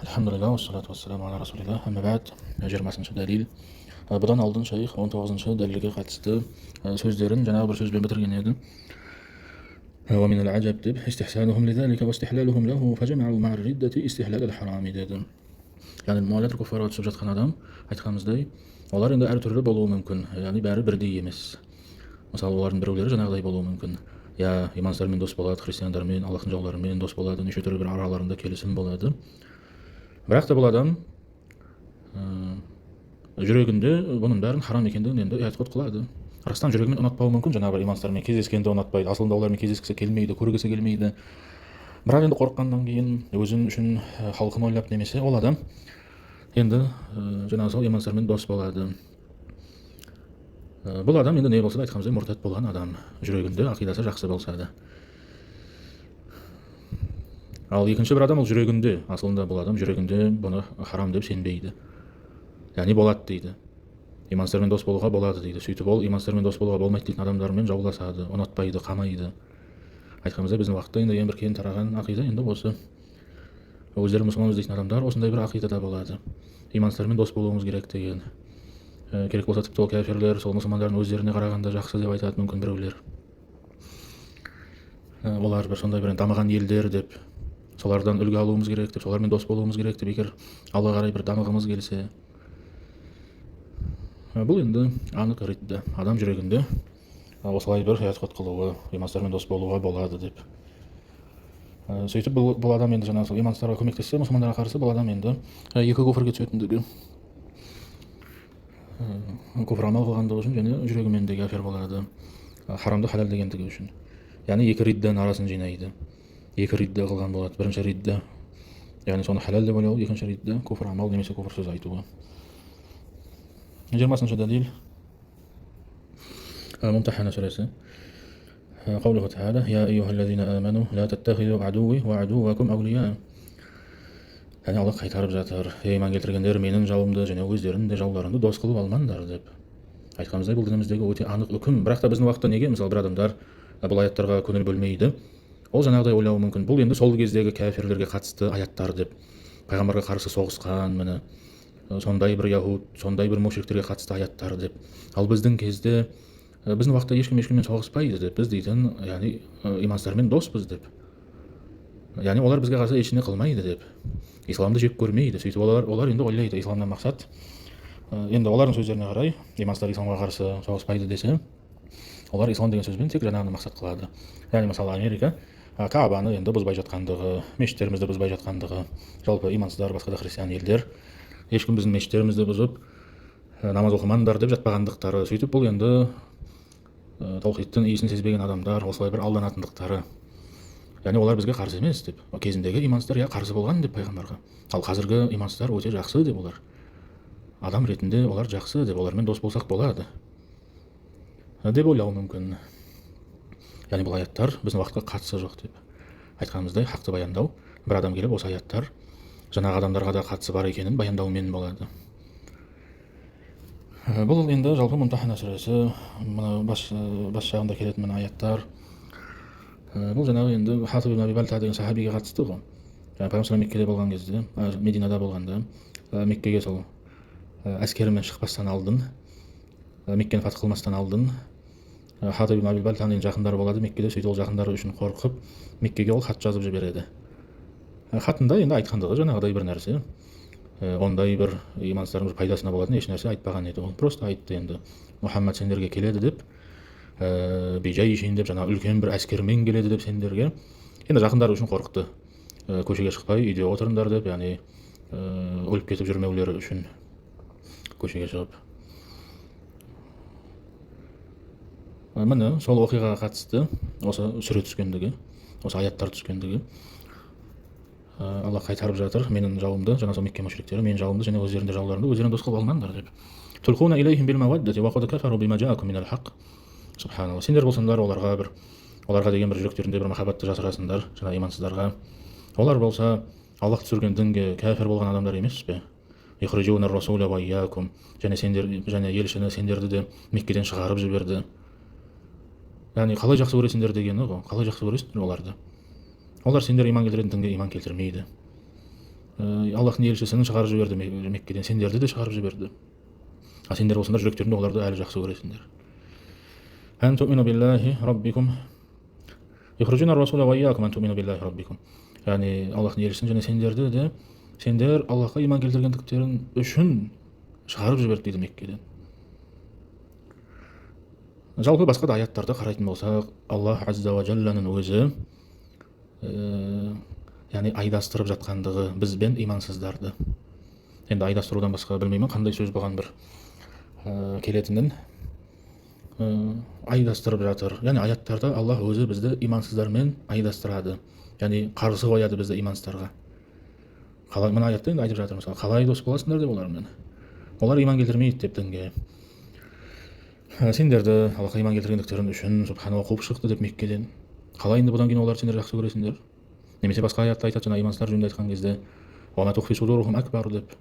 Alhamdulillah, wassalatu wassalamu ala rasulillah. Amma ba'd. 20-ші дәлел. Бұдан алдын шейх 19-ші дәлелге қатысты сөздерін жаңағы бір сөзбен бітірген еді. ومن العجب деп استحسانهم لذلك واستحلالهم له فجمعوا مع الردة استحلال الحرام деді. Яғни муалят куфарға түсіп жатқан адам, айтқанымыздай, олар енді әртүрлі болуы мүмкін, яғни бәрі бірдей емес. Мысалы, олардың біреулері жаңағыдай болуы мүмкін. Я иманстармен дос болады, христиандармен, Аллахтың жауларымен дос болады, неше түрлі бір араларында келісім болады. Бірақ та бұл адам жүрегінде бұның бәрін харам екендігін енді i'tiqod қылады. Растан жүрегімен ұнатпауы мүмкін, жаңағы бір иманстармен кездескенді ұнатпайды, асылында олармен кездескісі келмейді, көргісі келмейді. Бірақ енді қорыққаннан кейін өзін үшін халқын ойлап немесе ол адам енді жаңағы сол иманстармен дос болады. Бұл адам енді не болса да айтқанымыздай мұртат болған адам, жүрегінде ақидасы жақсы болса да. Ал екінші бір адам ол жүрегінде, асылында бұл адам жүрегінде бұны харам деп сенбейді. Яғни болады дейді. Иманстармен дос болуға болады дейді. Сөйтіп ол иманстармен дос болуға болмайды дейтін адамдармен жауласады, ұнатпайды, қамайды. Айтқанымызда біздің уақытта енді ең бір кең тараған ақида енді осы. Өздері мұсылманбыз дейтін адамдар осындай бір ақидада болады. Иманстармен дос болуымыз керек деген. Керек болса тіпті ол кәфирлер сол мұсылмандардың өздеріне қарағанда жақсы деп айтады мүмкін біреулер. Олар бір сондай бір дамыған елдер деп, солардан үлгі алуымыз керек деп, солармен дос болуымыз керек деп, егер алға қарай бір дамығымыз келсе. Бұл енді анық ридда. Адам жүрегінде осылай бір i'tiqod қылуы, иманстармен дос болуға болады деп. Сөйтіп бұл адам енді жаңағы иманстарға көмектессе, мұсылмандарға қарсы бұл адам енді екі кufrге түсетіндігі. Кufр амал қылғандығы үшін және жүрегімен де кәфир болады. Харамды халал дегендігі үшін. Яғни екі ридданың арасын жинайды. Екі ридда қылған болады. Бірінші ридда, яғни соны халал деп ойлау, екінші ридда кufр амал немесе кufр сөз айтуы. 20-ші дәлел Мумтахана сүресі. قوله تعالى يا أيها الذين آمنوا لا تتخذوا عدوي وعدوكم أولياء. Яғни Аллах қайтарып жатыр. Иман келтіргендер менің жауымды және өздерінің де жауларыңды дос қылып алмаңдар деп. Айтқанымыздай бұл дініміздегі өте анық үкім. Бірақ та біздің уақытта неге мысалы бір адамдар бұл аяттарға көңіл бөлмейді? Ол жаңағыдай ойлауы мүмкін. Бұл енді сол кездегі кәфирлерге қатысты аяттар деп. Пайғамбарға қарсы соғысқан, міне сондай бір яһуд, сондай бір мушриктерге қатысты аяттар деп. Ал біздің кезде біздің уақытта ешкіммен соғыспайды деп. Біз дейтін, яғни иманстармен доспыз деп. Яғни олар бізге қарсы ештеңе қылмайды деп. Исламды жек көрмейді. Сөйтіп олар енді ойлайды, исламнан мақсат. Енді олардың сөздеріне қарай, иманстар исламға қарсы соғыспайды десе, олар ислам деген сөзбен тек жаңағыны мақсат қылады. Яғни мысалы Америка Каабаны енді бұзбай жатқандығы, мешіттерімізді бұзбай жатқандығы, жалпы имансыздар, басқа да христиан елдер ешкім біздің мешіттерімізді бұзып намаз оқымаңдар деп жатпағандықтары. Сөйтіп бұл енді таухидтің иісін сезбеген адамдар, осылай бір алданатындықтары. Яғни олар бізге қарсы емес деп. Кезіндегі имансыздар қарсы болған деп пайғамбарға. Ал қазіргі имансыздар өте жақсы деп олар. Адам ретінде олар жақсы деп, олармен дос болсақ болады деп ойлауы мүмкін. Яғни бұл аяттар біздің уақытқа қатысы жоқ деп. Айтқанымыздай хақты баяндау, бір адам келіп осы аяттар жаңағы адамдарға да қатысы бар екенін баяндаумен болады. Бұл енді жалпы Мумтахана сүресі, бас жағында келетін мына аяттар. Бұл жаңағы енді Хатиб ибн Аби Бальта деген сахабиге қатысты ғой. Пайғамбар Меккеде болған кезде, Мединада болғанда, Меккеге сол әскерімен шықпастан алдын, Меккені фатх қылмастан алдын, Хатиб ибн Аби Бальтаның жақындары болады Меккеде. Сөйтіп ол жақындары үшін қорқып, Меккеге ол хат жазып жібереді. Хатында енді айтқандығы жаңағыдай бір нәрсе, ондай бір имансыздардың пайдасына болатын еш нәрсе айтпаған еді. Ол просто айтты енді, Мұхаммад сендерге келеді деп, бейжайшин деп, жаңа үлкен бір әскермен келеді деп сендерге. Енді жақындары үшін қорықты. Көшеге шықпай үйде отырыңдар деп, яғни өліп кетіп жүрмеулері үшін көшеге шығып. Міне сол оқиғаға қатысты осы сүре түскендігі, осы аяттар түскендігі. Аллах қайтарып жатыр, менің жауымды, жаңа сол Мекке мушриктері, менің жауымды және өздерінде жауларыңды өздеріне дос қылып алмаңдар деп. Tulquna ilayhim bil mawaddati wa qad kafaru bima ja'akum min al-haqq. Субханалла. Сендер болсаңдар оларға деген бір жүректерінде бір махаббатты жасырасыңдар, жаңа имансыздарға. Олар болса Аллах түсірген дінге кәфір болған адамдар емес пе? Ихрижуна ар-расула ва iyyakum. Және елшіні сендерді де Меккеден шығарып жіберді. Яғни қалай жақсы көресіңдер дегені ғой. Қалай жақсы көресіңдер оларды? Олар сендер иман келтіретін дінге иман келтірмейді. Аллахтың елшісін шығарып жіберді Меккеден, сендерді де шығарып жіберді. Сендер болсаңдар жүректерінде оларды әлі жақсы көресіңдер. Ан ту'мину биллахи раббикум юхриджуна ар-расула ва ийякум ан ту'мину биллахи раббикум. Яғни Аллахтың елшісін және сендерді де сендер Аллахқа иман келтіргендіктерің үшін шығарып жіберді дейді Меккеден. Жалпы басқа да аяттарды қарайтын болсақ, Аллах азза ва жалланың өзі яғни айдастырып жатқандығы бізбен имансыздарды. Енді айдастырудан басқа білмеймін қандай сөз болған бір келетінін. Айдастырып жатыр. Яғни аяттарда Аллах өзі бізді имансыздармен айдастырады. Яғни қарсы қояды бізді имансыздарға. Мына аятта енді айтып жатыр, мысалы, қалай дос боласыңдар деп олармен. Олар иман келтірмейді деп дінге. Сендерді Аллахқа иман келтіргендіктерің үшін Субханала қуып шықты деп Меккеден. Қалай енді бұдан кейін олар сендер жақсы көресіңдер? Немесе басқа аятта айтады, жаңа имансыздар жөнінде айтқан кезде وَمَا تُخْفِي صُدُورُهُمْ أَكْبَرُ деп.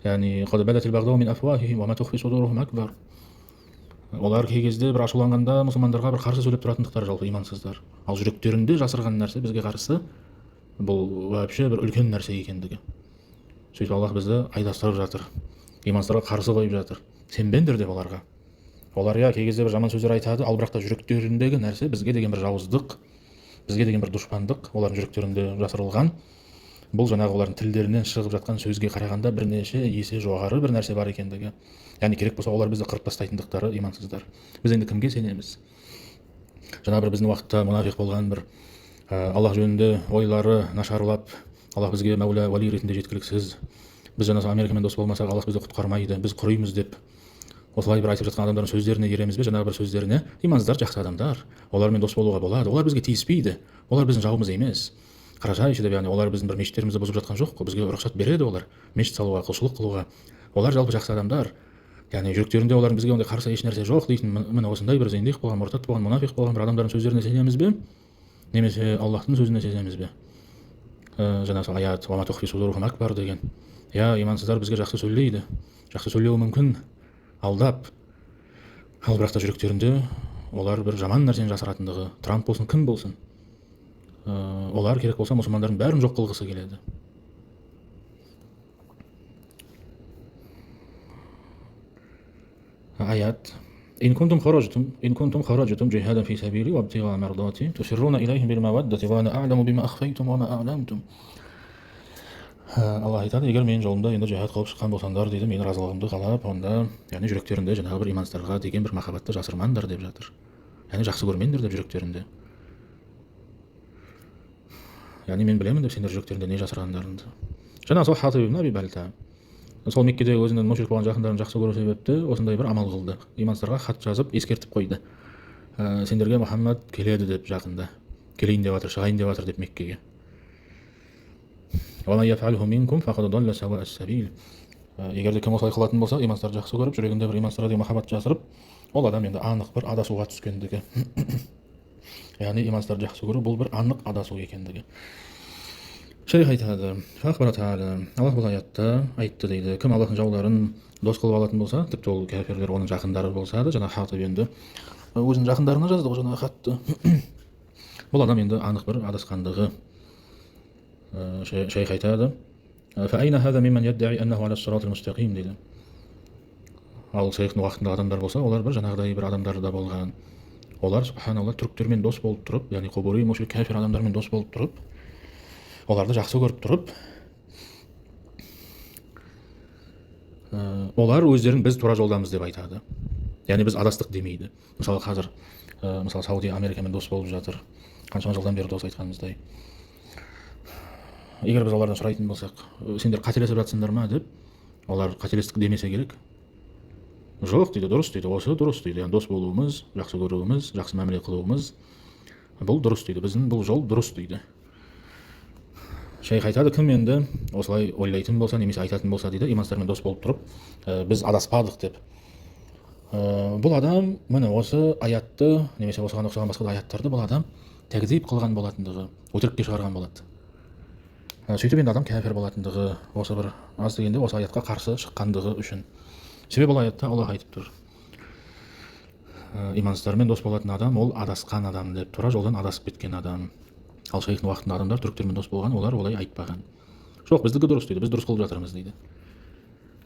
Яғни قَدْ بَدَتِ الْبَغْضَاءُ مِنْ أَفْوَاهِهِمْ وَمَا تُخْفِي صُدُورُهُمْ أَكْبَرُ. Олар кей кезде бір ашуланғанда мұсылмандарға бір қарсы сөйлеп тұратындықтар жалпы имансыздар. Ал жүректерінде жасырған нәрсе бізге қарсы бұл вообще бір үлкен нәрсе екендігі. Сөйтіп Аллах бізді айдастырып жатыр. Имансыздарға қарсы қойып жатыр. Сенбеңдер деп оларға. Олар кей кезде бір жаман сөздер айтады, ал бірақ та жүректеріндегі нәрсе бізге деген бір жауыздық, бізге деген бір дұшпандық олардың жүректерінде жасырылған. Бұл жаңағы олардың тілдерінен шығып жатқан сөзге қарағанда бірнеше есе жоғары бір нәрсе бар екендігі. Яғни керек болса олар бізді қырып тастайтындықтары имансыздар. Біз енді кімге сенеміз? Жаңа бір біздің уақытта мұнафиқ болған бір Аллах жөнінде ойлары нашарлап, Аллах бізге мәулә уәли ретінде жеткіліксіз, біз жаңағы Америкамен дос болмасақ Аллах бізді құтқармайды, біз құримыз деп осылай бір айтып жатқан адамдардың сөздеріне ереміз бе? Жаңағы бір сөздеріне. Имансыздар жақсы адамдар, олармен дос болуға болады, олар бізге тиіспейді, олар біздің жауымыз емес. Қарашайшы деп, яғни олар біздің бір мешіттерімізді бұзып жатқан жоқ қой, бізге рұқсат береді олар мешіт салуға, құлшылық қылуға. Олар жалпы жақсы адамдар. Яғни жүректерінде олардың бізге ондай қарсы еш нәрсе жоқ дейтін міне осындай бір зиндиқ болған, мұртат болған, мұнафиқ болған бір адамдардың сөздеріне сенеміз бе? Немесе Аллахтың сөзіне сенеміз бе? Жаңағы аят «Уама тухфи судурухум акбар» деген. Имансыздар бізге жақсы сөйлейді, жақсы сөйлеуі мүмкін, алдап. Ал бірақ та жүректерінде олар бір жаман нәрсені жасыратындығы, Трамп болсын, кім болсын, олар керек болса мұсылмандардың бәрін жоқ қылғысы келеді. Аят إن كنتم خرجتم جهادا في سبيلي وابتغاء مرضاتي تسرون إليهم بالمودة وأنا أعلم بما أخفيتم وما أعلمتم. Аллах айтады, егер менің жолымда енді жихад қылып шыққан болсаңдар дейді, менің разылығымды қалап, онда яғни жүректерінде жаңағы бір имансыздарға деген бір махаббатты жасырмаңдар деп жатыр. Яғни жақсы көрмеңдер деп жүректерінде. Яғни мен білемін деп сендер жүректерінде не жасырғандарыңды. Жаңа сол Хатиб ибн Аби Бальта сол Меккеде өзінің мушрик болған жақындарын жақсы көру себепті осындай бір амал қылды. Имансыздарға хат жазып ескертіп қойды. Сендерге Мұхаммад келеді деп жақында. Келейін деп жатыр, шығайын деп жатыр деп Меккеге. Егер де кім осылай қылатын болса, имансыздарды жақсы көріп, жүрегінде бір имансыздарға деген махаббат жасырып, ол адам енді анық бір адасуға түскендігі. Яғни имансыздарды жақсы көру бұл бір анық адасу екендігі. Шейх айтады, Аллах бұл аятта айтты дейді, кім Аллахтың жауларын дос қылып алатын болса, тіпті ол кәфирлер оның жақындары болса да, жаңа Хатиб енді өзінің жақындарына жазды ғой жаңа хатты. Бұл адам енді анық бір адасқандығы. Шейх айтады, дейді. Ал шейхтің уақытындағы адамдар болса, олар бір жаңағыдай бір адамдар да болған. Олар, субханалла, түріктермен дос болып тұрып, яғни құбури, мушрик, кәфир адамдармен дос болып тұрып, оларды жақсы көріп тұрып, олар өздерін біз тура жолдамыз деп айтады. Яғни біз адастық демейді. Мысалы қазір, мысалы Саудия Америкамен дос болып жатыр. Қаншама жылдан бері дос айтқанымыздай. Егер біз олардан сұрайтын болсақ, сендер қателесіп жатсыңдар ма деп, олар қателестік демесе керек. Жоқ дейді, дұрыс дейді, осы дұрыс дейді. Яғни дос болуымыз, жақсы көруіміз, жақсы мәміле қылуымыз, бұл дұрыс дейді. Біздің бұл жол дұрыс дейді. Шейх айтады, кім енді осылай ойлайтын болса, немесе айтатын болса дейді, имансыздармен дос болып тұрып, біз адаспадық деп. Бұл адам, міне осы аятты, немесе осыған ұқсаған басқа аяттарды бұл адам тәкзиб қылған болатындығы, өтірікке шығарған болады. Сөйтіп енді адам кәфір болатындығы, осы бір аз дегенде осы аятқа қарсы шыққандығы үшін. Себебі бұл аятта Аллах айтып тұр. Имансыздармен дос болатын адам, ол адасқан адам деп, тура жолдан адасып кеткен адам. Ал шейхтің уақытында адамдар түріктермен дос болған, олар олай айтпаған. жоқ, біздікі дұрыс дейді, біз дұрыс қылып жатырмыз дейді.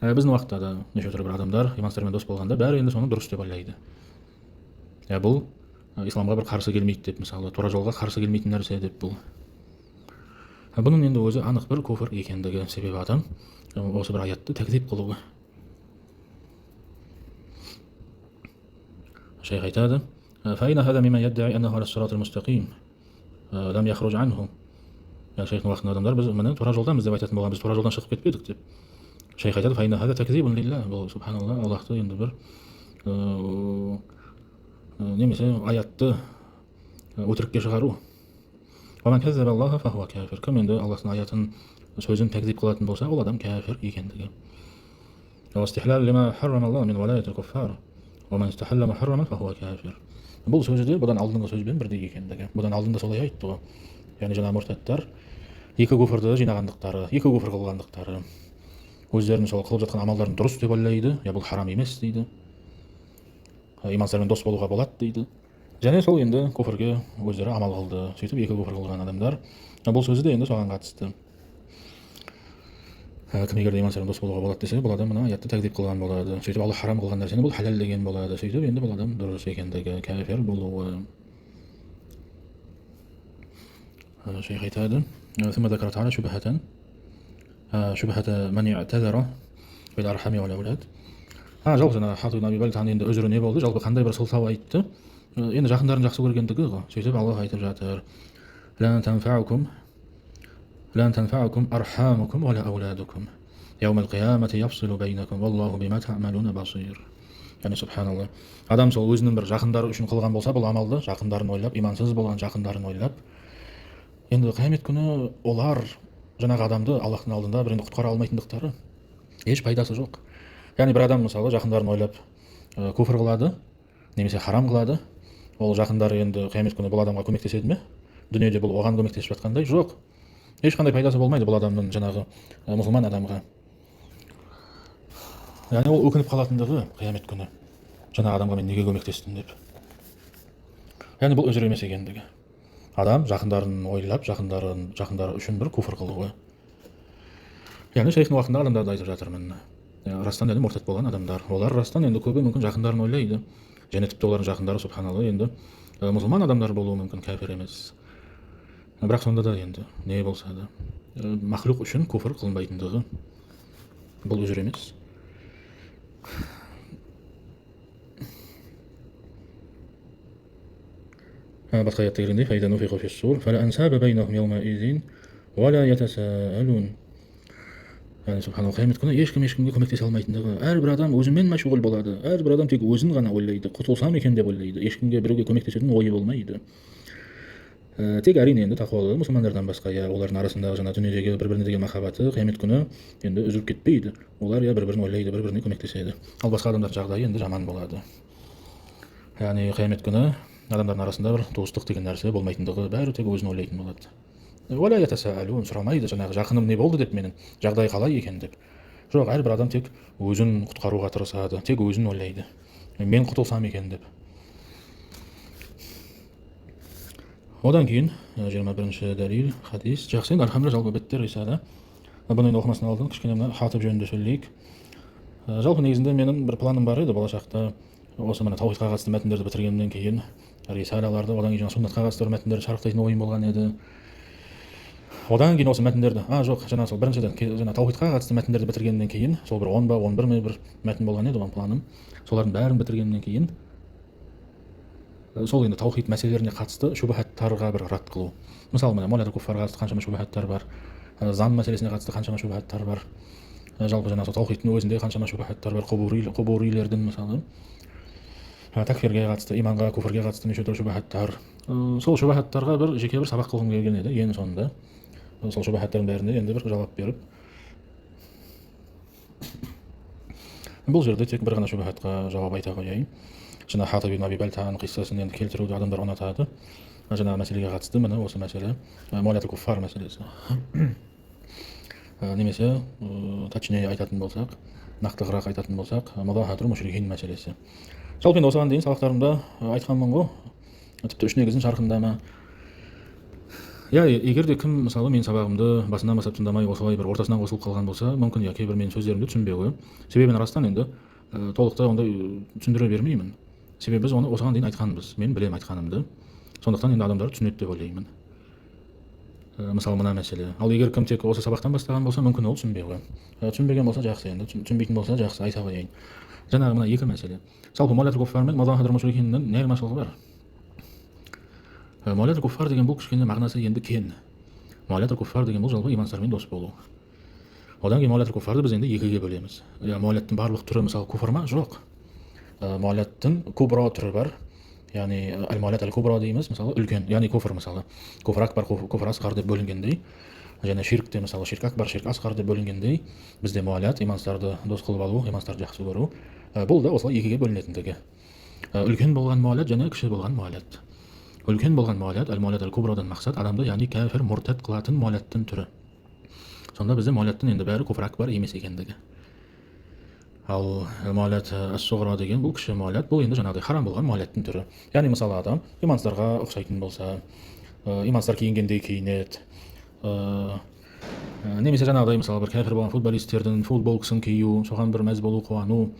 Біздің уақытта да неше түрлі бір адамдар имансыздармен дос болғанда бәрі енді соны дұрыс деп ойлайды. Бұл исламға бір қарсы келмейді деп, мысалы тура жолға қарсы келмейтін нәрсе деп бұл. Бұның енді өзі анық бір кufr екендігі, себебі адам осы бір аятты тәкзиб қылуы. Шейх айтады: فإن هذا مما يدعي أنه على الصراط المستقيم لم يخرج عنه. Шейхтің уақытында адамдар біз міне тура жолдамыз деп айтатын болған, біз тура жолдан шығып кетпедік деп. Шейх айтады: فإن هذا تكذيب لله. Бұл субханалла, Аллахты енді бір немесе аятты өтірікке шығару. ومن كذب الله فهو كافر. Кім енді Аллахтың аятын сөзін тәкзиб қылатын болса, ол адам кәфір екендігі. واستحلال لما حرم الله من ولاية الكفار. ومن استحل محرما فهو كافر. Бұл сөзі де бұдан алдыңғы сөзбен бірдей екендігі. Бұдан алдында солай айтты ғой. Яғни жаңа мұртаттар екі куфрды жинағандықтары, екі куфр қылғандықтары, өздерінің сол қылып жатқан амалдарын дұрыс деп ойлайды, бұл харам емес дейді. Имансыздармен дос болуға болады дейді. Және сол енді куфрге өздері амал қылды. Сөйтіп екі куфр қылған адамдар. Бұл сөзі де енді соған қатысты. Кім егер имансыздармен дос болуға болады десе, бұл адам мына аятты тәкзиб қылған болады. Сөйтіп Алла харам қылған нәрсені бұл халал деген болады. Сөйтіп енді бұл адам дұрыс екендігі, кәфір болуы. Шейх айтады: ثم ذكر تعالى شبهة من اعتذر بالأرحام والأولاد. Жалпы жаңа Хатиб ибн Аби Бальтаның енді өзірі не болды? Жалпы қандай бір сылтау айтты? Енді жақындарын жақсы көргендігі ғой. Сөйтіп Аллах айтып жатыр: لن تنفعكم أرحامكم ولا أولادكم يوم القيامة يفصل بينكم والله بما تعملون بصير. Яғни субханалла, адам сол өзінің бір жақындары үшін қылған болса, бұл амалды жақындарын ойлап, имансыз болған жақындарын ойлап, енді қиямет күні олар жаңағы адамды Аллахтың алдында бір енді құтқара алмайтындықтары еш пайдасы жоқ. Яғни бір адам мысалы жақындарын ойлап куфр қылады, немесе харам қылады, ол жақындары енді қиямет күні бұл адамға көмектеседі ме? Дүниеде бұл оған көмектесіп жатқандай жоқ. Ешқандай пайдасы болмайды бұл адамның жаңағы мұсылман адамға. Яғни ол өкініп қалатындығы қиямет күні, жаңағы адамға мен неге көмектестім деп. Яғни бұл өзір емес екендігі. Адам жақындарын ойлап, жақындары үшін бір куфр қылуы. Яғни шейхтің уақытында адамдарды айтып жатырмын. Растан енді мұртат болған адамдар. Олар растан енді көбі мүмкін жақындарын ойлайды. Және тіпті олардың жақындары субханалла енді мұсылман адамдар болуы мүмкін, кәфір емес. Бірақ сонда да енді не болса да махлуқ үшін куфр қылынбайтындығы бұл өзір емес. Басқа аятта келгендей: فإذا نفخ في الصور فلا أنساب بينهم يومئذ ولا يتساءلون. Яғни субханалла, қиямет күні ешкім ешкімге көмектесе алмайтындығы. Әрбір адам өзімен мәшғұл болады. Әрбір адам тек өзін ғана ойлайды, құтылсам екен деп ойлайды. Ешкімге біреуге көмектесетін ойы болмайды. Тек әрине енді тақуалы мұсылмандардан басқа, олардың арасындағы жаңа дүниедегі бір-біріне деген махаббаты қиямет күні енді үзіліп кетпейді. Олар бір-бірін ойлайды, бір-біріне көмектеседі. Ал басқа адамдардың жағдайы енді жаман болады. Яғни қиямет күні адамдардың арасында бір туыстық деген нәрсе болмайтындығы, бәрі тек өзін ойлайтын болады. Уәлә ятасаәлун, сұрамайды жаңағы жақыным не болды деп, менің жағдай қалай екен деп. Жоқ, әрбір адам тек өзін құтқаруға тырысады, тек өзін ойлайды. Мен құтылсам екен деп. Одан кейін 21-ші дәлел хадис. Жақсы, енді алхамдулилlah, жалпы бітті рисала. Бұны енді оқымастан алдын кішкене мына Хатиб жөнінде сөйлейік. Жалпы негізінде менің бір планым бар еді болашақта. Осы мына таухидқа қатысты мәтіндерді бітіргеннен кейін рисалаларды, одан кейін сүннатқа қатысты мәтіндерді шарықтайтын ойым болған еді. Одан кейін осы мәтіндерді, жоқ, жаңа сол біріншіден жаңа таухидқа қатысты мәтіндерді бітіргеннен кейін, сол бір 10 ба 11 ме бір мәтін болған еді, оған планым. Солардың бәрін бітіргеннен кейін сол енді таухид мәселелеріне қатысты шубахаттарға бір рад қылу. Мысалы, мына моллада куффарға қатысты қаншама шубахаттар бар, зан мәселесіне қатысты қаншама шубахаттар бар. Жалпы жаңа сол таухидтың өзінде қаншама шубахаттар бар, қубурилердің мысалы. Такфирге қатысты, иманға, куфрге қатысты неше түрлі шубахаттар. Сол шубахаттарға бір жеке бір сабақ қылғым келген еді, ең соңында. Сол шубахаттардың бәріне енді бір жауап беріп. Бұл жерде тек бір ғана шубахатқа жауап айта қояйын. Жаңа Хатиб ибн Аби Бальтаның қиссасын енді келтіруді адамдар ұнатады. Жаңа мәселеге қатысты, міне осы мәселе, моллада куффар мәселесі. Немесе, точнее айтатын болсақ, нақтығырақ айтатын болсақ, мудахатул мушрикин мәселесі. Жалпы енді осыған дейін сабақтарымда айтқанмын ғой, тіпті үш негіздің шархында ма, егер де кім мысалы мен сабағымды басынан бастап тыңдамай осылай бір ортасынан қосылып қалған болса, мүмкін кейбір менің сөздерімді түсінбеуі. Себебін растан енді толықтай ондай түсіндіре бермеймін. Себебі біз оны осыған дейін айтқанбыз. Мен білем айтқанымды. Сондықтан енді адамдар түсінеді деп ойлаймын. Мысалы мына мәселе. Ал егер кім тек осы сабақтан бастаған болса, мүмкін ол түсінбеуі. Түсінбеген болса жақсы, енді түсінбейтін болса жақсы, айта қояйын. Жаңағы мына екі мәселе. Жалпы муалятул куффар мен мазахидул мушрикиннің не айырмашылығы бар? Муалятул куффар деген бұл кішкене мағынасы енді кен. Муалятул куффар деген бұл жалпы имансыздармен дос болу. Одан кейін муалятул куффарды біз енді екіге бөлеміз. Муаляттың барлық түрі мысалы куфр ма? Жоқ. Муалаттың кубра түрі бар. Яғни аль-муалят аль-кубра дейміз, мысалы үлкен, яғни куфр мысалы. Куфр акбар, куфр асғар деп бөлінгендей, және ширкте мысалы ширк акбар, ширк асғар деп бөлінгендей, бізде муалят имансыздарды дос қылып алу, имансыздарды жақсы көру. Бұл да осылай екіге бөлінетіндігі. Үлкен болған муалят және кіші болған муалят. Үлкен болған муалят, аль-муалят аль-кубрадан мақсат адамды яғни кәфір, мұртәд қылатын муалаттың түрі. Сонда бізде муалаттың енді бәрі куфр акбар емес екендігі. Ал муалят ас-суғра деген бұл кіші муалят, бұл енді жаңағыдай харам болған муалаттың түрі. Яғни мысалы адам имансыздарға ұқсайтын болса, имансыздар киінгендей киінеді, немесе жаңағыдай мысалы бір кәфір болған футболистердің футболкасын кию, соған бір мәз болу, қуану,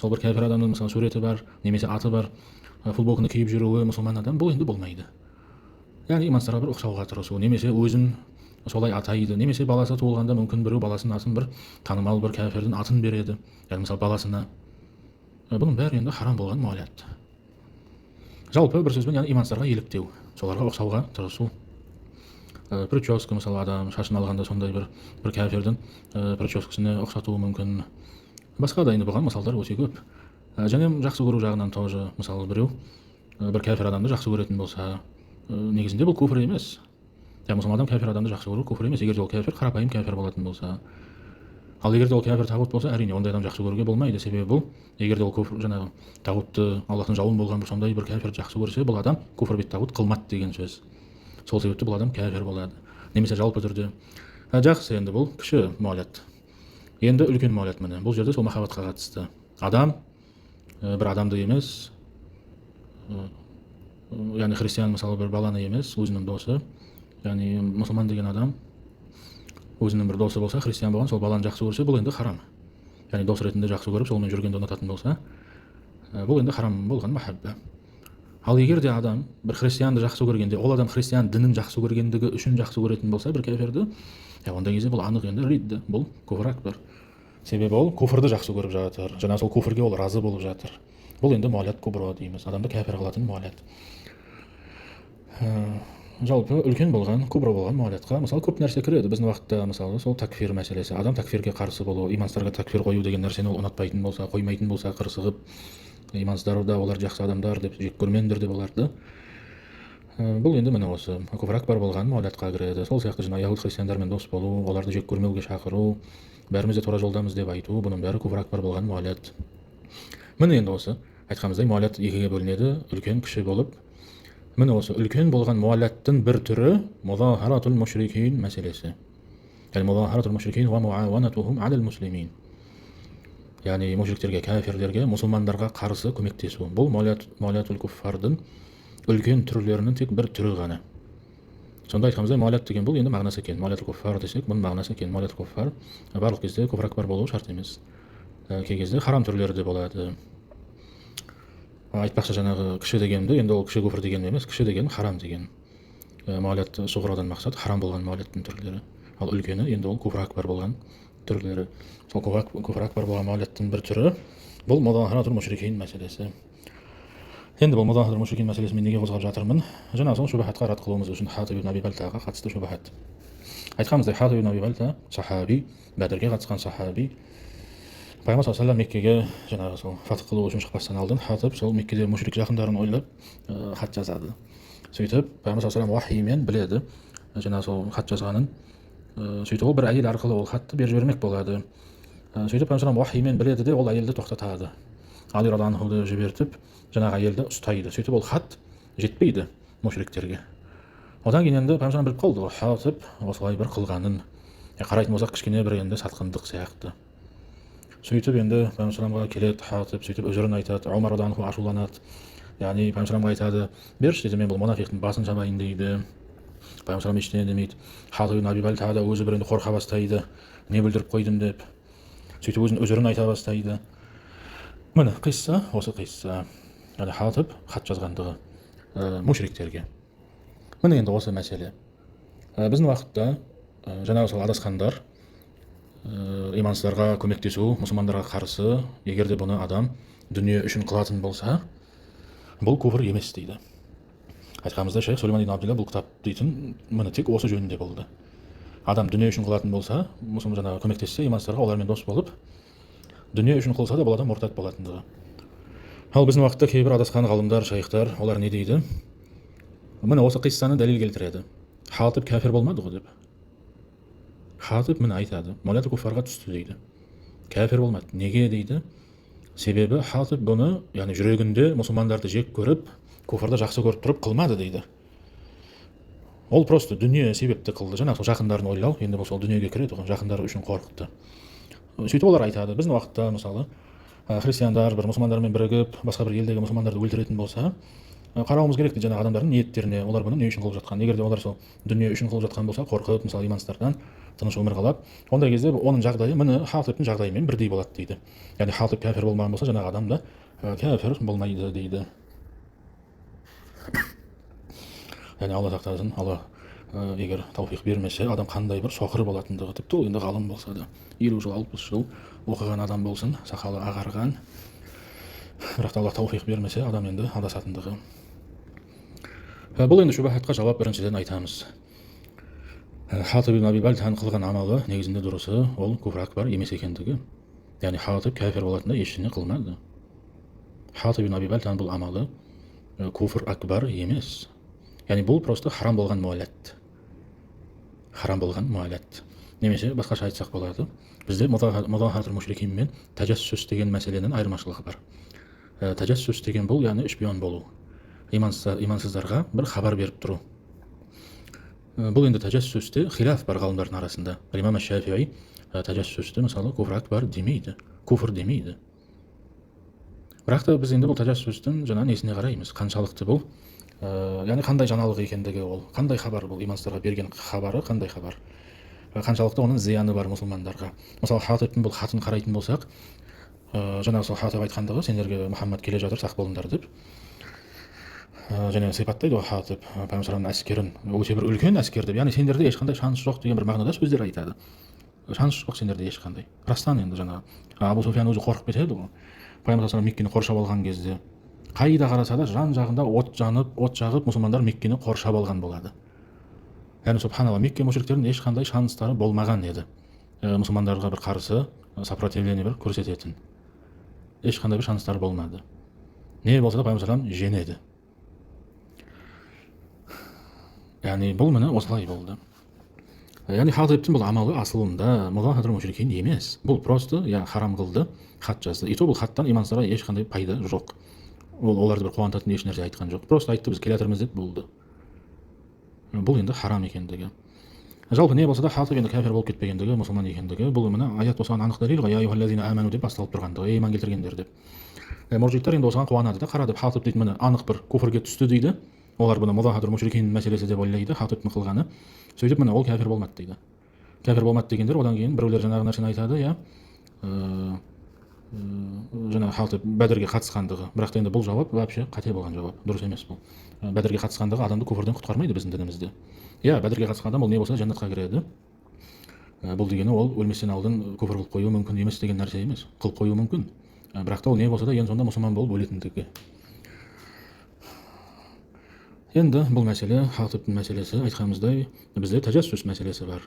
сол бір кәфір адамның мысалы суреті бар, немесе аты бар, футболканы киіп жүруі мұсылман адам, бұл енді болмайды. Яғни имансыздарға бір ұқсауға тырысу, немесе өзін солай атайды, немесе баласы туылғанда мүмкін біреу баласының атын бір танымал бір кәфірдің атын береді, яғни мысалы баласына. Бұның бәрі енді харам болған муалят. Жалпы бір сөзбен яғни имансыздарға еліктеу, соларға ұқсауға тырысу. Прическа мысалы адам шашын алғанда сондай бір кәфірдің прическасына ұқсатуы мүмкін. Басқа да енді бұған мысалдар өте көп. Және жақсы көру жағынан тоже мысалы біреу бір кәфір адамды жақсы көретін болса, негізінде бұл куфр емес. Мұсылман адам кәфір адамды жақсы көру куфр емес, егер де ол кәфір қарапайым кәфір болатын болса. Ал егер де ол кәфір тағут болса, әрине ондай адам жақсы көруге болмайды. Себебі бұл, егер де ол куфр жаңағы тағутты, Аллахтың жауын болған бір сондай бір кәфірді жақсы көрсе, бұл адам куфр бит тағут қылмады деген сөз. Сол себепті бұл адам кәфір болады. Немесе жалпы түрде. Жақсы, енді бұл кіші муалят. Енді үлкен муалят міне. Бұл жерде сол махаббатқа қатысты. Адам бір адамды емес, яғни христиан мысалы бір баланы емес, өзінің досы, яғни мұсылман деген адам өзінің бір досы болса, христиан болған, сол баланы жақсы көрсе, бұл енді харам. Яғни дос ретінде жақсы көріп, солмен жүргенді ұнататын болса, бұл енді харам болған махабба. Ал егер де адам бір христианды жақсы көргенде, ол адам христиан дінін жақсы көргендігі үшін жақсы көретін болса, бір кәфірді, ондай кезде бұл анық енді ридда, бұл куфр акбар. Себебі ол куфрды жақсы көріп жатыр, жаңа сол куфрге ол разы болып жатыр. Бұл енді муалят кубра дейміз, адамды кәфір қылатын муалят. Жалпы үлкен болған, кубра болған муалятқа мысалы көп нәрсе кіреді. Біздің уақытта мысалы сол такфир мәселесі, адам такфирге қарсы болу, имансыздарға такфир қою деген нәрсені ол ұнатпайтын болса, қоймайтын болса, қырсығып, имансыздар да олар жақсы адамдар деп жек көрмеңдер деп оларды. Бұл енді міне осы куфр акбар болған муалятқа кіреді. Сол сияқты жаңа яһуд христиандармен дос болу, оларды жек көрмеуге шақыру, бәріміз де тура жолдамыз деп айту, бұның бәрі куфр акбар болған муалят. Міне енді осы айтқанымыздай муалят екіге бөлінеді, үлкен, кіші болып. Міне осы үлкен болған муалаттың бір түрі музахаратул мушрикин мәселесі. Яғни музахаратул мушрикин ва муаванатухум алал муслимин. Яғни мушриктерге, кәфирлерге, мұсылмандарға қарсы көмектесу. Бұл муалятул куффардың үлкен түрлерінің тек бір түрі ғана. Сонда айтқанымыздай муалят деген бұл енді мағынасы екен. Муалятул куффар десек, бұның мағынасы екен. Муалятул куффар барлық кезде куфр акбар болуы шарт емес. Кей кезде харам түрлері де болады. Айтпақшы жаңағы кіші дегенді, енді ол кіші куфр деген емес, кіші деген харам деген. Муалят суғрадан мақсат харам болған муалаттың түрлері. Ал үлкені енді ол куфр акбар болған түрлері. Сол куфр акбар болған муалаттың бір түрі бұл музахаратул мушрикин мәселесі. Енді бұл музахаратул мушрикин мәселесін мен неге қозғап жатырмын? Жаңа сол шубахатқа рад қылуымыз үшін Хатиб ибн Аби Балтаға қатысты шубахат. Айтқанымыздай Хатиб ибн Аби Балта сахаби, Бәдірге қатысқан сахаби. Пайғамбар саллаллаху алейхи Меккеге жаңағы сол фатх қылу үшін шықпастан алдын Хатиб сол Меккеде мушрик жақындарын ойлап хат жазады. Сөйтіп Пайғамбар саллаллаху алейхи вассалам уахимен біледі жаңағы сол хат жазғанын. Сөйтіп ол бір әйел арқылы ол хатты беріп жібермек болады. Сөйтіп Пайғамбар саллаллаху уахимен біледі де ол әйелді тоқтатады. Али радиаллаху анхуды жібертіп жаңағы әйелді ұстайды. Сөйтіп ол хат жетпейді мушриктерге. Одан кейін енді Пайғамбар біліп қалды, Хатиб осылай бір қылғанын. Қарайтын болсақ кішкене бір енді сатқындық сияқты. Сөйтіп енді Пайғамбарға келеді Хатиб, сөйтіп өзірін айтады, Омар радиаллаху анху ашуланады. Яғни Пайғамбарға айтады, берші деді, мен бұл мұнафиқтың басын жабайын дейді. пайғамбар ештеңе демейді. Хатиб ибн Аби Бальтаға өзі бір енді қорқа бастайды, не бүлдіріп қойдым деп, сөйтіп өзінің үзірін айта бастайды. Міне қисса осы қисса, яғни Хатиб хат жазғандығы мушриктерге. Міне енді осы мәселе. Біздің уақытта жаңағы сол адасқандар, имансыздарға көмектесу, мұсылмандарға қарсы, егер де бұны адам дүние үшін қылатын болса, бұл кufр емес дейді. Айтқанымызда шейх Сулейман ибн Абдилла бұл кітап дейтін міне тек осы жөнінде болды. Адам дүние үшін қылатын болса, мұсылман жаңағы көмектессе имансыздарға, олармен дос болып, дүние үшін қылса да бұл адам мұртат болатындығы. Ал біздің уақытта кейбір адасқан ғалымдар, шейхтар, олар не дейді? Міне осы қиссаны дәлел келтіреді. Хатиб кәфір болмады ғой деп. Хатиб міне айтады, моллаты куфарға түсті дейді. Кәфір болмады. Неге дейді? Себебі Хатиб бұны, яғни жүрегінде мұсылмандарды жек көріп, куфрды жақсы көріп тұрып қылмады дейді. Ол просто дүние себепті қылды. Жаңағы сол жақындарын ойлау, енді бұл сол дүниеге кіреді ғой, жақындары үшін қорқытты. Сөйтіп олар айтады, біздің уақытта мысалы христиандар бір мұсылмандармен бірігіп, басқа бір елдегі мұсылмандарды өлтіретін болса, қарауымыз керек дейді жаңағы адамдардың ниеттеріне, олар бұны не үшін қылып жатқан. Егер де олар сол дүние үшін қылып жатқан болса, қорқып, мысалы имансыздардан тыныш өмір қалап, ондай кезде оның жағдайы міне Хатибтің жағдайымен бірдей болады дейді. Яғни Хатиб кәфір болмаған болса, жаңағы адам да кәфір болмайды дейді. Яғни Алла сақтасын, Алла егер тауфиқ бермесе, адам қандай бір соқыр болатындығы, тіпті ол енді ғалым болса да, 50 жыл, 60 жыл оқыған адам болсын, сақалы ағарған, бірақ та Алла тауфиқ бермесе, адам енді адасатындығы. Бұл енді шубахатқа жауап біріншіден айтамыз. Хатиб ибн Аби Бальтаның қылған амалы негізінде дұрысы, ол куфр акбар емес екендігі. Яғни Хатиб кәфір болатында ештеңе қылмады. Хатиб ибн Аби Бальтаның бұл амалы куфр акбар емес. Яғни бұл просто харам болған муалат. Харам болған муалат. Немесе басқаша айтсақ болады, бізде мудахатул мушрикин мен таджассус деген мәселенің айырмашылығы бар. Таджассус деген бұл, яғни шпион болу. Имансыздарға бір хабар беріп тұру. Бұл енді таджассусте хилаф бар ғалымдардың арасында. Имам Шафиғи таджассусте мысалы куфр акбар демейді, куфр демейді. Бірақ та біз енді бұл таджассустың жаңа несіне қараймыз, қаншалықты бұл, яғни қандай жаңалық екендігі, ол қандай хабар, бұл имансыздарға берген хабары қандай хабар, қаншалықты оның зияны бар мұсылмандарға. Мысалы Хатибтің бұл хатын қарайтын болсақ, жаңағы сол Хатиб айтқандығы, сендерге Мұхаммад келе жатыр, сақ болыңдар деп, және сипаттайды ғой Хатиб пайғамбарымның әскерін, өте бір үлкен әскер деп, яғни сендерде ешқандай шанс жоқ деген бір мағынада сөздер айтады. Шанс жоқ сендерде ешқандай. Растан енді жаңағы Абу Суфиян өзі қорқып кетеді ғой. Пайғамбар Меккені қоршап алған кезде қайда қараса да жан жағында от жанып, от жағып, мұсылмандар Меккені қоршап алған болады. Яғни субханалла, Мекке мушриктерінің ешқандай шанстары болмаған еді. Мұсылмандарға бір қарсы сопротивление бір көрсететін. Ешқандай бір шанстары болмады. Не болса да пайғамбар женеді. Яғни бұл міне осылай болды. Яғни Хатибтің бұл амалы асылында мудахатул мушрикин емес. Бұл просто харам қылды, хат жазды. И то бұл хаттан имансыздарға ешқандай пайда жоқ. Оларды бір қуантатын еш нәрсе айтқан жоқ. Просто айтты, біз келе жатырмыз деп болды. Бұл енді харам екендігі. Жалпы не болса да Хатиб енді кәфір болып кетпегендігі, мұсылман екендігі, бұл міне аят осыған анық дәлел ғой, я айюхаллазина аману деп басталып тұрғандығы, иман келтіргендер деп. Муржиттер енді осыған қуанады да, қарады, Хатиб дейді міне анық бір куфрге түсті дейді. Олар бұны мудахатул мушрикин мәселесі деп ойлайды, Хатибтің қылғаны. Сөйтіп міне ол кәфір болмады дейді. Кәфір болмады дегендер, одан кейін біреулер жаңағы нәрсені айтады, жаңағы Хатиб Бәдірге қатысқандығы. Бірақ та енді бұл жауап вообще қате болған жауап, дұрыс емес бұл. Бәдірге қатысқандығы адамды куфрден құтқармайды біздің дінімізде. Бәдірге қатысқан адам ол не болса жәннатқа кіреді. Бұл дегені ол өлместен алдын куфр қылып қою мүмкін емес деген нәрсе емес. Қылып қою мүмкін. Бірақ та ол не болса да ең сонда мұсылман болып өлетіндігі. Енді бұл мәселе, Хатибтің мәселесі, айтқанымыздай, бізде таджассус мәселесі бар.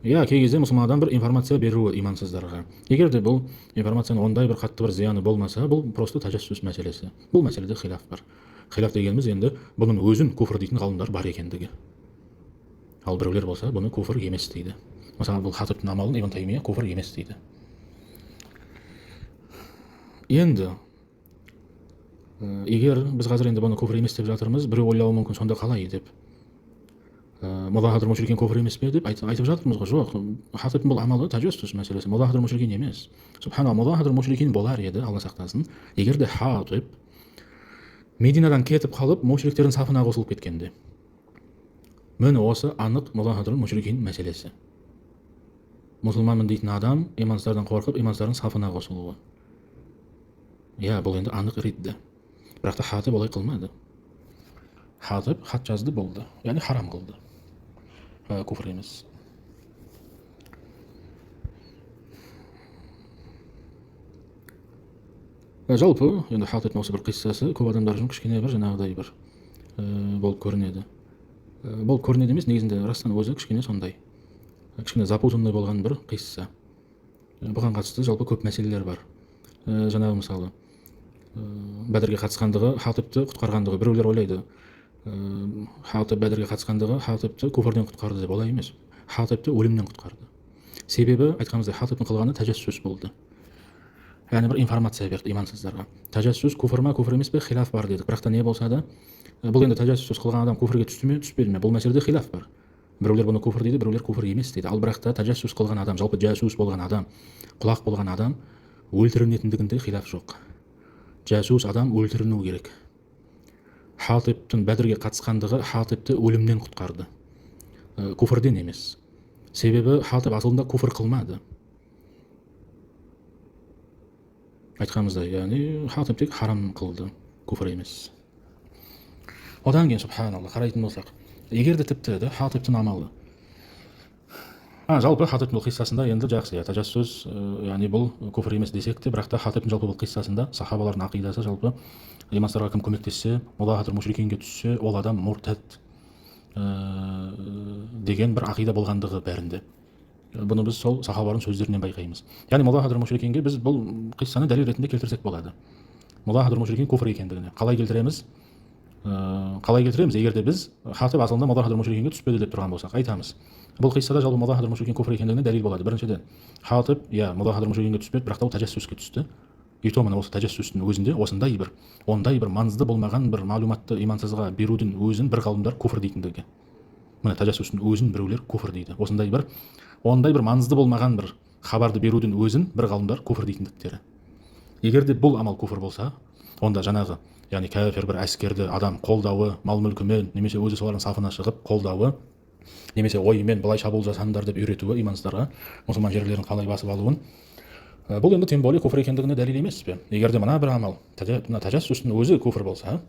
Кей кезде мұсылман адам бір информация беруі имансыздарға. Егер де бұл информацияның ондай бір қатты бір зияны болмаса, бұл просто таджассус мәселесі. Бұл мәселеде хилаф бар. Хилаф дегеніміз енді бұның өзін куфр дейтін ғалымдар бар екендігі. Ал біреулер болса, бұны куфр емес дейді. Мысалы, бұл Хатибтің амалын Ибн Таймия куфр емес дейді. Енді егер біз қазір енді бұны куфр емес деп жатырмыз, біреу ойлауы мүмкін, сонда қалай деп. Мудахатул мушрикин куфр емес пе деп айтып жатырмыз ғой. Жоқ, Хатибтің бұл амалы таджассус мәселесі, мудахатул мушрикин емес. Субханалла, мудахатул мушрикин болар еді, Алла сақтасын, егер де Хатиб Мединадан кетіп қалып, мушриктердің сафына қосылып кеткенде. міне осы анық музахатрул мушрикин мәселесі. Мұсылманмын дейтін адам имансыздардан қорқып имансыздардың сафына қосылуы. Иә, бұл енді анық ридда. Бірақ та Хатиб олай қылмады. Хатиб хат жазды, болды, яғни харам қылды, куфр емес. Жалпы енді Хатибтің осы бір қиссасы көп адамдар үшін кішкене бір жаңағыдай бір болып көрінеді. Болып көрінеді емес, негізінде растан өзі кішкене сондай, кішкене запутанный болған бір қисса. Бұған қатысты жалпы көп мәселелер бар. Жаңағы мысалы Бәдірге қатысқандығы Хатибті құтқарғандығы. Біреулер ойлайды, Хатиб Бәдірге қатысқандығы Хатибті куфрден құтқарды деп. Олай емес. Хатибті өлімнен құтқарды. Себебі айтқанымыздай Хатибтің қылғаны тәжәссүс болды. Яғни бір информация берді имансыздарға. Тәжәссүс куфр ма, куфр емес пе, хилаф бар дедік. Бірақ та не болса да, бұл енді тәжәссүс қылған адам куфрге түсті ме, түспеді ме, бұл мәселеде хилаф бар. Біреулер бұны куфр дейді, біреулер куфр емес дейді. Ал бірақ та тәжәссүс қылған адам, жалпы жәсус болған адам, құлақ болған адам өлтірілетіндігінде хилаф жоқ. Жәсус адам өлтірілу керек. Хатибтің Бәдірге қатысқандығы Хатибті өлімнен құтқарды, куфрден емес. Себебі Хатиб асылында куфр қылмады. Айтқанымыздай, яғни Хатиб тек харам қылды, куфр емес. Одан кейін, субханалла, қарайтын болсақ, егер де тіпті Хатибтің амалы, жалпы Хатибтің бұл қиссасында енді жақсы, тәжәссүс, яғни бұл куфр емес десек те, бірақ та Хатибтің жалпы бұл қиссасында сахабалардың ақидасы жалпы имансыздарға кім көмектессе, музахатрул мушрикинге түссе, ол адам муртад деген бір ақида болғандығы бәрінде. Бұны біз сол сахабалардың сөздерінен байқаймыз. Яғни музахатрул мушрикинге біз бұл қиссаны дәлел ретінде келтірсек болады. Музахатрул мушрикин куфр екендігіне қалай келтіреміз? Егер де біз Хатиб асылында музахатрул мушрикинге түспеді деп тұрған болсақ, айтамыз. Бұл қиссада жалпы музахатрул мушрикин куфр екендігіне дәлел болады. Біріншіден, Хатиб музахатрул мушрикинге түспеді, бірақ та ол тәжәссүске түсті. И то мына осы тәжәссүстің өзінде ондай бір маңызды болмаған бір мәлуматты имансызға берудің өзін бір ғалымдар куфр дейтіндігі. Міне тәжәссүстің өзін біреулер куфр дейді. Ондай бір маңызды болмаған бір хабарды берудің өзін бір ғалымдар куфр дейтіндіктері. Егер де бұл амал куфр болса, онда жаңағы, яғни кәфір бір әскерді адам қолдауы, мал-мүлкімен, немесе өзі солардың сафына шығып қолдауы, немесе ойымен былай шабуыл жасаңдар деп үйретуі имансыздарға, мұсылман жерлерін қалай басып алуын, бұл енді тем более куфр екендігіне дәлел емес пе? Егер де мына бір амал, тәжәссүстің өзі куфр болса,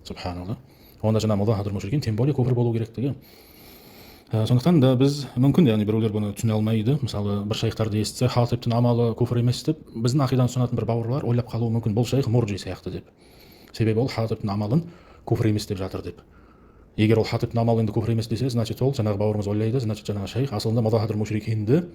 субханалла, онда жаңа музахатрул мушрикин тем более куфр болу керектігі. Сондықтан да біз мүмкін, яғни біреулер бұны түсіне алмайды. Мысалы, бір шайхтарды естісе, Хатибтің амалы куфр емес деп, біздің ақиданы ұстанатын бір бауырлар ойлап қалуы мүмкін, бұл шайх мурджи сияқты деп. Себебі ол Хатибтің амалын куфр емес деп жатыр деп. Егер ол Хатибтің амалы енді куфр емес десе, значит ол жаңағы бауырымыз ойлайды, значит жаңағы шайх асылында музахатрул мушрикинді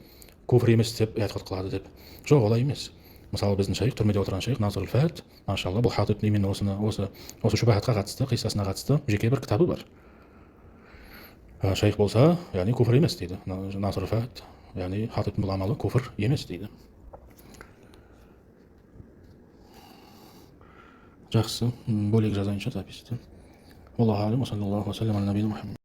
куфр емес деп эътиқад қылады деп. Жоқ, олай емес. Мысалы, біздің шайх, түрмеде отырған шайх Наср аль-Фат, машалла, бұл Хатибтің именно осы шубахатқа қатысты, қиссасына қатысты жеке бір кітабы бар. Шайх болса, яғни куфр емес дейді. Наср аль-Фат, яғни Хатибтің бұл амалы куфр емес дейді. Жақсы, бөлек жазайыншы записьті. Аллаху алейм, саллаллаху алейhi ва саллям,